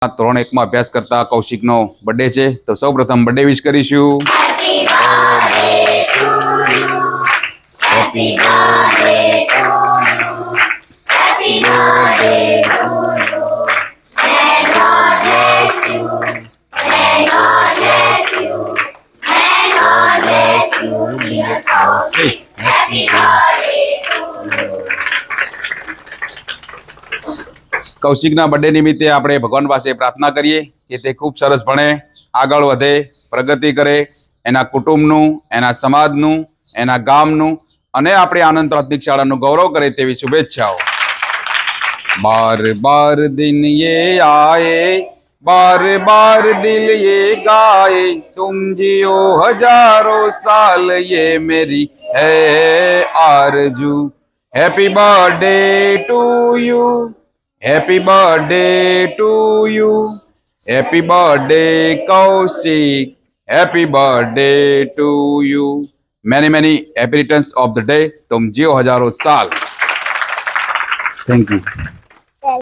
ધોરણ 1 માં અભ્યાસ કરતા કૌશિકનો બર્થડે છે, તો સૌપ્રથમ બર્થડે વિશ કરીશું. કૌશિકના બર્થડે નિમિત્તે આપણે ભગવાન પાસે પ્રાર્થના કરીએ કે તે ખૂબ સરસ ભણે, આગળ વધે, પ્રગતિ કરે, એના કુટુંબનું, એના સમાજનું, એના ગામનું અને આપણે આનંદ પ્રાથમિક શાળાનું ગૌરવ કરે તેવી શુભેચ્છાઓ. બાર બાર દિન યે આયે, બાર બાર દિલ યે ગાયે, તુમ જીઓ હજારો સાલ યે મેરી હૈ આરજू. Happy birthday to you, happy birthday to you, happy birthday Kaushik, happy birthday to you. Many many happy returns of the day. તુમ જીઓ હજારો સાલ. Thank you.